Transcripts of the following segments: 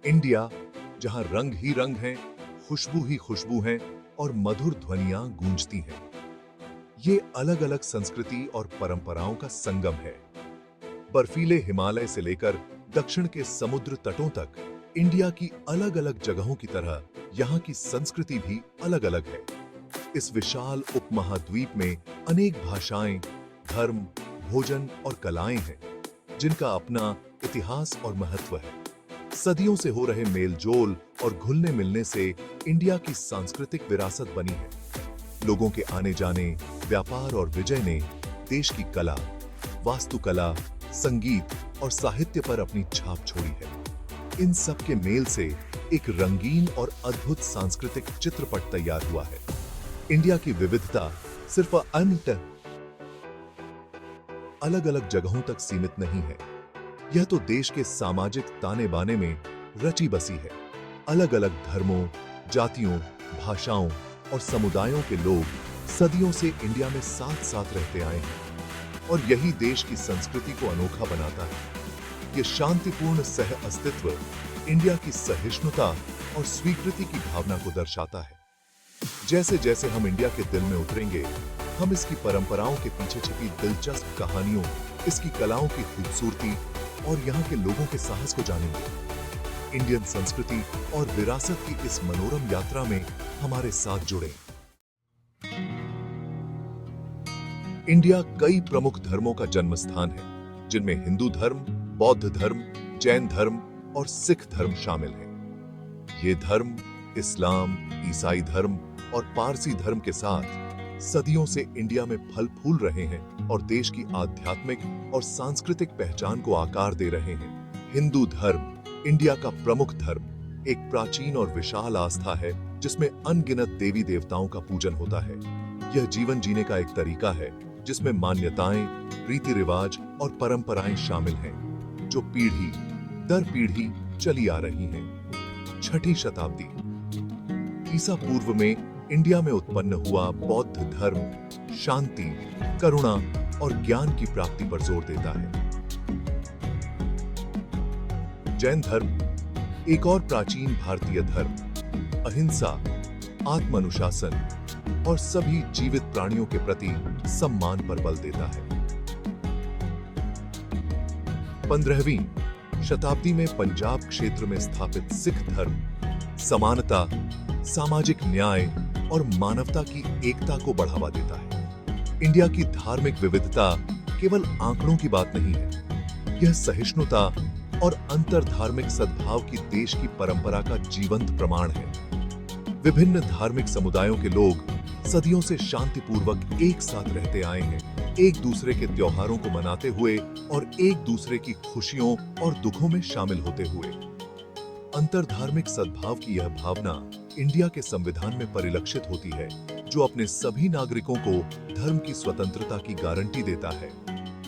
India, जहां रंग ही रंग हैं, खुशबू ही खुशबू हैं और मधुर ध्वनियां गूंजती हैं। ये अलग-अलग संस्कृति और परंपराओं का संगम है। बर्फीले हिमालय से लेकर दक्षिण के समुद्र तटों तक इंडिया की अलग-अलग जगहों की तरह यहाँ की संस्कृति भी अलग-अलग है। इस विशाल उपमहाद्वीप में अनेक भाषाएं, धर्म, भोजन और कलाएं हैं, जिनका अपना इतिहास और महत्व है। सदियों से हो रहे मेलजोल और घुलने मिलने से इंडिया की सांस्कृतिक विरासत बनी है। लोगों के आने जाने, व्यापार और विजय ने देश की कला, वास्तुकला, संगीत और साहित्य पर अपनी छाप छोड़ी है। इन सब के मेल से एक रंगीन और अद्भुत सांस्कृतिक चित्रपट तैयार हुआ है। इंडिया की विविधता सिर्फ अलग-अलग जगहों तक सीमित नहीं है। यह तो देश के सामाजिक ताने बाने में रची बसी है। अलग-अलग धर्मों, जातियों, भाषाओं और समुदायों के लोग सदियों से इंडिया में साथ साथ रहते आए हैं और यही देश की संस्कृति को अनोखा बनाता है। यह शांतिपूर्ण सह अस्तित्व इंडिया की सहिष्णुता और स्वीकृति की भावना को दर्शाता है। जैसे जैसे हम इंडिया के दिल में उतरेंगे, हम इसकी परंपराओं के पीछे छिपी दिलचस्प कहानियों, इसकी कलाओं की खूबसूरती और यहाँ के लोगों के साहस को जानेंगे। इंडियन संस्कृति और विरासत की इस मनोरम यात्रा में हमारे साथ जुड़ें। इंडिया कई प्रमुख धर्मों का जन्म स्थान है, जिनमें हिंदू धर्म, बौद्ध धर्म, जैन धर्म और सिख धर्म शामिल हैं। ये धर्म इस्लाम, ईसाई धर्म और पारसी धर्म के साथ सदियों से इंडिया में फल फूल रहे हैं और देश की आध्यात्मिक और सांस्कृतिक पहचान को आकार दे रहे हैं। हिंदू धर्म इंडिया का प्रमुख धर्म एक प्राचीन और विशाल आस्था है, जिसमें अनगिनत देवी देवताओं का पूजन होता है। यह जीवन जीने का एक तरीका है, जिसमें मान्यताएं, रीति रिवाज और परंपराएं शामिल हैं, जो पीढ़ी दर पीढ़ी चली आ रही हैं। छठी शताब्दी ईसा पूर्व में इंडिया में उत्पन्न हुआ बौद्ध धर्म शांति, करुणा और ज्ञान की प्राप्ति पर जोर देता है। जैन धर्म एक और प्राचीन भारतीय धर्म अहिंसा, आत्मानुशासन और सभी जीवित प्राणियों के प्रति सम्मान पर बल देता है। 15वीं शताब्दी में पंजाब क्षेत्र में स्थापित सिख धर्म समानता, सामाजिक न्याय और मानवता की एकता को बढ़ावा देता है। इंडिया की धार्मिक विविधता केवल आंकड़ों की बात नहीं है, यह सहिष्णुता और अंतर्धार्मिक सद्भाव की देश की परंपरा का जीवंत प्रमाण है। विभिन्न धार्मिक समुदायों के लोग सदियों से शांतिपूर्वक एक साथ रहते आए हैं, एक दूसरे के त्योहारों को मनाते हुए और एक दूसरे की खुशियों और दुखों में शामिल होते हुए। अंतर्धार्मिक सद्भाव की यह भावना इंडिया के संविधान में परिलक्षित होती है, जो अपने सभी नागरिकों को धर्म की स्वतंत्रता की गारंटी देता है।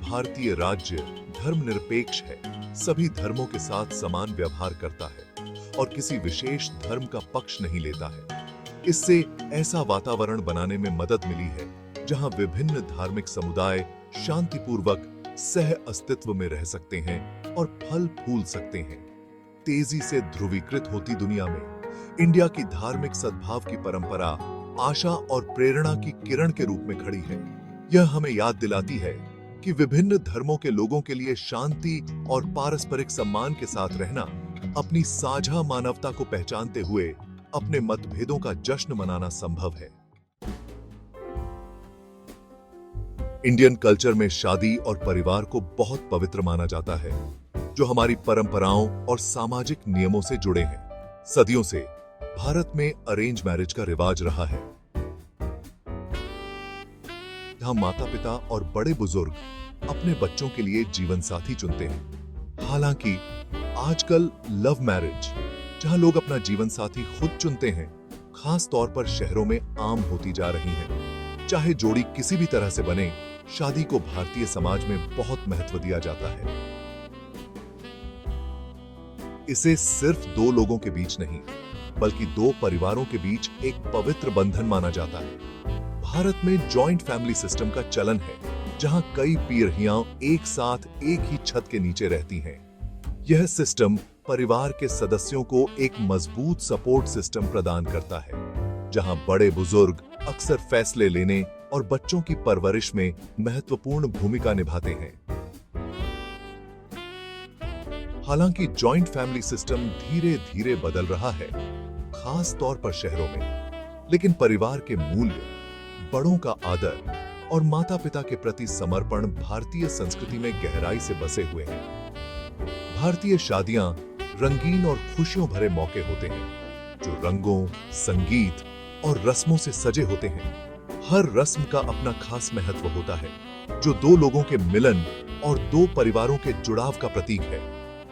भारतीय राज्य धर्मनिरपेक्ष है, सभी धर्मों के साथ समान व्यवहार करता है और किसी विशेष धर्म का पक्ष नहीं लेता है। इससे ऐसा वातावरण बनाने में मदद मिली है, जहां विभिन्न धार्मिक समुदाय शांतिपूर्वक सह अस्तित्व में रह सकते हैं और फल फूल सकते हैं। तेजी से ध्रुवीकृत होती दुनिया में इंडिया की धार्मिक सद्भाव की परंपरा आशा और प्रेरणा की किरण के रूप में खड़ी है। यह हमें याद दिलाती है कि विभिन्न धर्मों के लोगों के लिए शांति और पारस्परिक सम्मान के साथ रहना, अपनी साझा मानवता को पहचानते हुए अपने मतभेदों का जश्न मनाना संभव है। इंडियन कल्चर में शादी और परिवार को बहुत पवित्र माना जाता है, जो हमारी परंपराओं और सामाजिक नियमों से जुड़े हैं। सदियों से भारत में अरेंज मैरिज का रिवाज रहा है, जहां माता पिता और बड़े बुजुर्ग अपने बच्चों के लिए जीवन साथी चुनते हैं। हालांकि आजकल लव मैरिज, जहां लोग अपना जीवन साथी खुद चुनते हैं, खास तौर पर शहरों में आम होती जा रही है। चाहे जोड़ी किसी भी तरह से बने, शादी को भारतीय समाज में बहुत महत्व दिया जाता है। इसे सिर्फ दो लोगों के बीच नहीं, बल्कि दो परिवारों के बीच एक पवित्र बंधन माना जाता है। भारत में जॉइंट फैमिली सिस्टम का चलन है, जहां कई पीढ़ियां एक साथ एक ही छत के नीचे रहती हैं। यह सिस्टम परिवार के सदस्यों को एक मजबूत सपोर्ट सिस्टम प्रदान करता है, जहां बड़े बुजुर्ग अक्सर फैसले लेने और बच्चों की परवरिश में महत्वपूर्ण भूमिका निभाते हैं। हालांकि जॉइंट फैमिली सिस्टम धीरे धीरे बदल रहा है, खास तौर पर शहरों में, लेकिन परिवार के मूल्य, बड़ों का आदर और माता पिता के प्रति समर्पण भारतीय संस्कृति में गहराई से बसे हुए हैं। भारतीय शादियां रंगीन और खुशियों भरे मौके होते हैं, जो रंगों, संगीत और रस्मों से सजे होते हैं। हर रस्म का अपना खास महत्व होता है, जो दो लोगों के मिलन और दो परिवारों के जुड़ाव का प्रतीक है।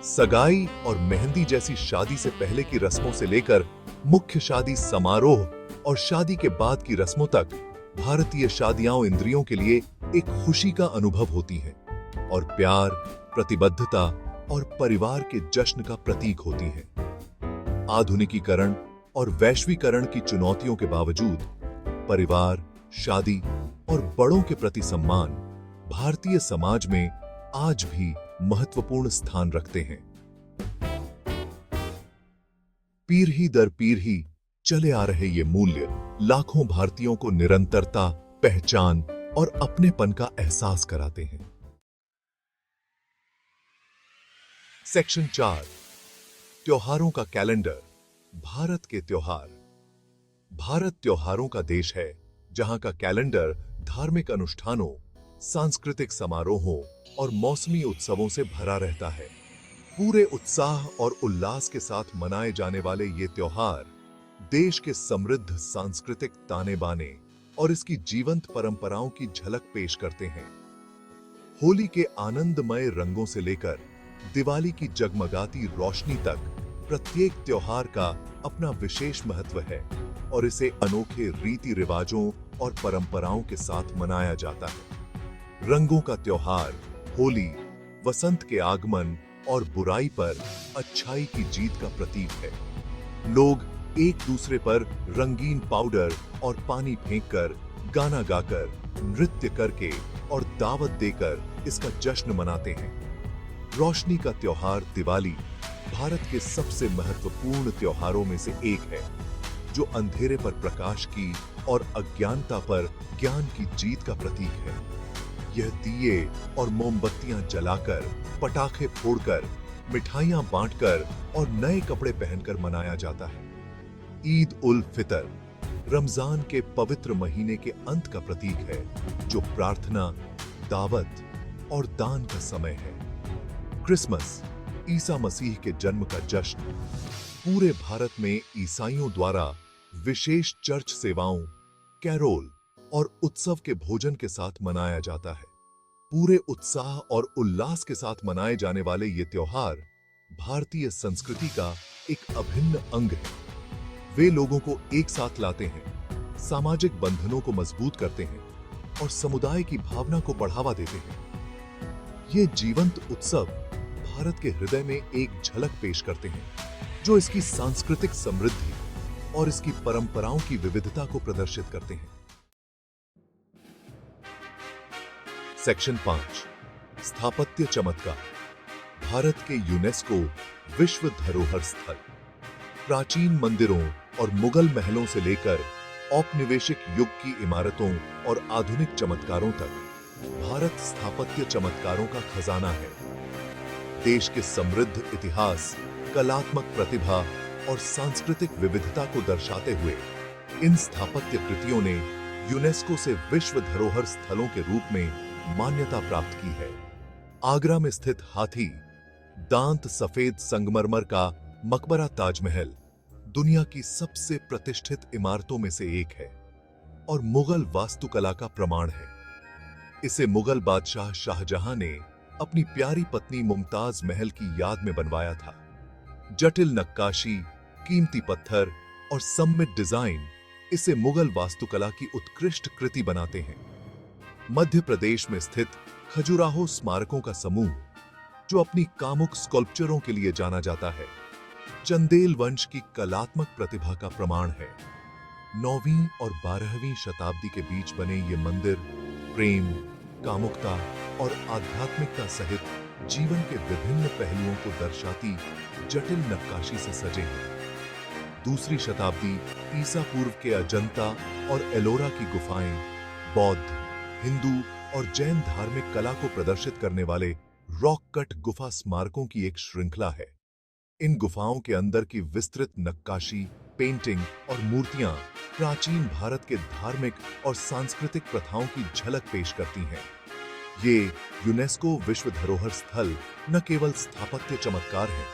सगाई और मेहंदी जैसी शादी से पहले की रस्मों से लेकर मुख्य शादी समारोह और शादी के बाद की रस्मों तक, भारतीय शादियां इंद्रियों के लिए एक खुशी का अनुभव होती हैं और प्यार, प्रतिबद्धता और परिवार के जश्न का प्रतीक होती हैं। आधुनिकीकरण और वैश्वीकरण की चुनौतियों के बावजूद परिवार, शादी और बड़ों के प्रति सम्मान भारतीय समाज में आज भी महत्वपूर्ण स्थान रखते हैं। पीढ़ी दर पीढ़ी चले आ रहे ये मूल्य लाखों भारतीयों को निरंतरता, पहचान और अपनेपन का एहसास कराते हैं। सेक्शन 4, त्योहारों का कैलेंडर। भारत के त्योहार। भारत त्योहारों का देश है, जहां का कैलेंडर धार्मिक अनुष्ठानों, सांस्कृतिक समारोहों और मौसमी उत्सवों से भरा रहता है। पूरे उत्साह और उल्लास के साथ मनाए जाने वाले ये त्योहार देश के समृद्ध सांस्कृतिक ताने बाने और इसकी जीवंत परंपराओं की झलक पेश करते हैं। होली के आनंदमय रंगों से लेकर दिवाली की जगमगाती रोशनी तक, प्रत्येक त्योहार का अपना विशेष महत्व है और इसे अनोखे रीति रिवाजों और परंपराओं के साथ मनाया जाता है। रंगों का त्योहार होली वसंत के आगमन और बुराई पर अच्छाई की जीत का प्रतीक है। लोग एक दूसरे पर रंगीन पाउडर और पानी फेंककर, गाना गाकर, नृत्य करके और दावत देकर इसका जश्न मनाते हैं। रोशनी का त्योहार दिवाली भारत के सबसे महत्वपूर्ण त्योहारों में से एक है, जो अंधेरे पर प्रकाश की और अज्ञानता पर ज्ञान की जीत का प्रतीक है। यह दिए और मोमबत्तियां जलाकर, पटाखे फोड़कर, मिठाइयां बांटकर और नए कपड़े पहनकर मनाया जाता है। ईद उल फितर रमजान के पवित्र महीने के अंत का प्रतीक है, जो प्रार्थना, दावत और दान का समय है। क्रिसमस ईसा मसीह के जन्म का जश्न पूरे भारत में ईसाइयों द्वारा विशेष चर्च सेवाओं, कैरोल और उत्सव के भोजन के साथ मनाया जाता है। पूरे उत्साह और उल्लास के साथ मनाए जाने वाले ये त्योहार भारतीय संस्कृति का एक अभिन्न अंग है। वे लोगों को एक साथ लाते हैं, सामाजिक बंधनों को मजबूत करते हैं और समुदाय की भावना को बढ़ावा देते हैं। ये जीवंत उत्सव भारत के हृदय में एक झलक पेश करते हैं, जो इसकी सांस्कृतिक समृद्धि और इसकी परंपराओं की विविधता को प्रदर्शित करते हैं। सेक्शन 5, स्थापत्य चमत्कार। भारत के यूनेस्को विश्व धरोहर स्थल। प्राचीन मंदिरों और मुगल महलों से लेकर औपनिवेशिक युग की इमारतों और आधुनिक चमत्कारों तक, भारत स्थापत्य चमत्कारों का खजाना है। देश के समृद्ध इतिहास, कलात्मक प्रतिभा और सांस्कृतिक विविधता को दर्शाते हुए इन स्थापत्य कृतियों ने यूनेस्को से विश्व धरोहर स्थलों के रूप में मान्यता प्राप्त की है। आगरा में स्थित हाथी दांत सफेद संगमरमर का मकबरा ताजमहल दुनिया की सबसे प्रतिष्ठित इमारतों में से एक है और मुगल वास्तुकला का प्रमाण है। इसे मुगल बादशाह शाहजहां ने अपनी प्यारी पत्नी मुमताज महल की याद में बनवाया था। जटिल नक्काशी, कीमती पत्थर और सममित डिजाइन इसे मुगल वास्तुकला की उत्कृष्ट कृति बनाते हैं। मध्य प्रदेश में स्थित खजुराहो स्मारकों का समूह, जो अपनी कामुक स्कल्पचरों के लिए जाना जाता है, चंदेल वंश की कलात्मक प्रतिभा का प्रमाण है। 9वीं और 12वीं शताब्दी के बीच बने ये मंदिर प्रेम, कामुकता और आध्यात्मिकता सहित जीवन के विभिन्न पहलुओं को दर्शाती जटिल नक्काशी से सजे हैं। दूसरी शताब्दी ईसा पूर्व के अजंता और एलोरा की गुफाएं बौद्ध, हिंदू और जैन धार्मिक कला को प्रदर्शित करने वाले रॉक कट गुफा स्मारकों की एक श्रृंखला है। इन गुफाओं के अंदर की विस्तृत नक्काशी, पेंटिंग और मूर्तियां प्राचीन भारत के धार्मिक और सांस्कृतिक प्रथाओं की झलक पेश करती हैं। ये यूनेस्को विश्व धरोहर स्थल न केवल स्थापत्य चमत्कार हैं,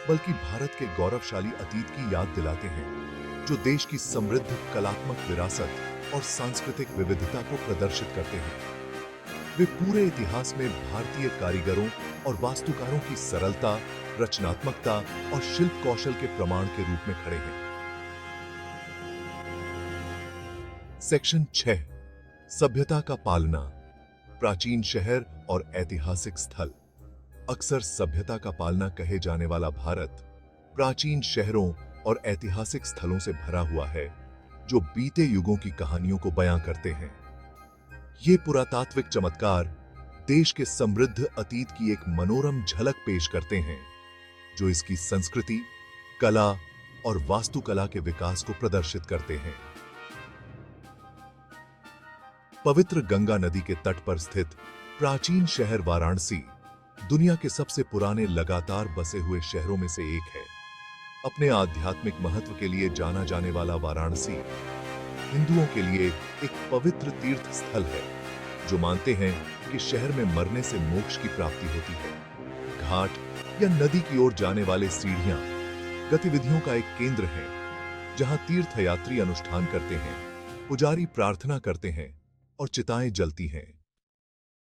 बल्कि भारत के गौरवशाली अतीत की याद दिलाते हैं, जो देश की समृद्ध कलात्मक विरासत और सांस्कृतिक विविधता को प्रदर्शित करते हैं। वे पूरे इतिहास में भारतीय कारीगरों और वास्तुकारों की सरलता, रचनात्मकता और शिल्प कौशल के प्रमाण के रूप में खड़े हैं। सेक्शन 6, सभ्यता का पालना, प्राचीन शहर और ऐतिहासिक स्थल। अक्सर सभ्यता का पालना कहे जाने वाला भारत प्राचीन शहरों और ऐतिहासिक स्थलों से भरा हुआ है, जो बीते युगों की कहानियों को बयां करते हैं। ये पुरातात्विक चमत्कार देश के समृद्ध अतीत की एक मनोरम झलक पेश करते हैं, जो इसकी संस्कृति, कला और वास्तुकला के विकास को प्रदर्शित करते हैं। पवित्र गंगा नदी के तट पर स्थित प्राचीन शहर वाराणसी दुनिया के सबसे पुराने लगातार बसे हुए शहरों में से एक है। अपने आध्यात्मिक महत्व के लिए जाना जाने वाला वाराणसी हिंदुओं के लिए एक पवित्र तीर्थ स्थल है, जो मानते हैं कि शहर में मरने से मोक्ष की प्राप्ति होती है। घाट या नदी की ओर जाने वाले सीढ़ियां गतिविधियों का एक केंद्र है, जहां तीर्थयात्री अनुष्ठान करते हैं, पुजारी प्रार्थना करते हैं और चिताएं जलती हैं।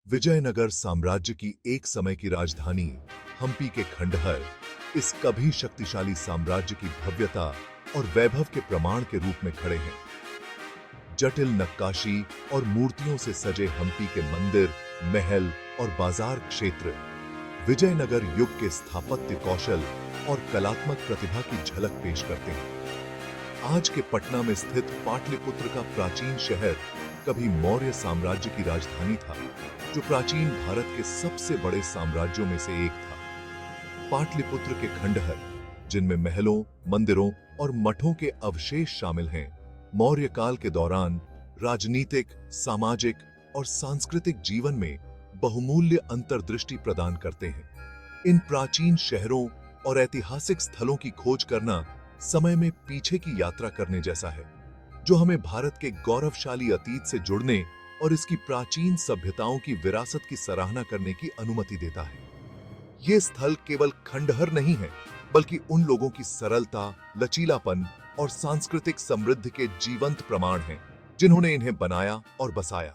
विजयनगर साम्राज्य की एक समय की राजधानी हम्पी के खंडहर इस कभी शक्तिशाली साम्राज्य की भव्यता और वैभव के प्रमाण के रूप में खड़े हैं। जटिल नक्काशी और मूर्तियों से सजे हम्पी के मंदिर, महल और बाजार क्षेत्र विजयनगर युग के स्थापत्य कौशल और कलात्मक प्रतिभा की झलक पेश करते हैं। आज के पटना में स्थित पाटलिपुत्र का प्राचीन शहर कभी मौर्य साम्राज्य की राजधानी था, जो प्राचीन भारत के सबसे बड़े साम्राज्यों में से एक था। पाटलिपुत्र के खंडहर, जिनमें महलों, मंदिरों और मठों के अवशेष शामिल हैं, मौर्य काल के दौरान राजनीतिक, सामाजिक और सांस्कृतिक जीवन में बहुमूल्य अंतर्दृष्टि प्रदान करते हैं। इन प्राचीन शहरों और ऐतिहासिक स्थलों की खोज करना समय में पीछे की यात्रा करने जैसा है, जो हमें भारत के गौरवशाली अतीत से जुड़ने और इसकी प्राचीन सभ्यताओं की विरासत की सराहना करने की अनुमति देता है। ये स्थल केवल खंडहर नहीं है, बल्कि उन लोगों की सरलता, लचीलापन और सांस्कृतिक समृद्धि के जीवंत प्रमाण हैं, जिन्होंने इन्हें बनाया और बसाया।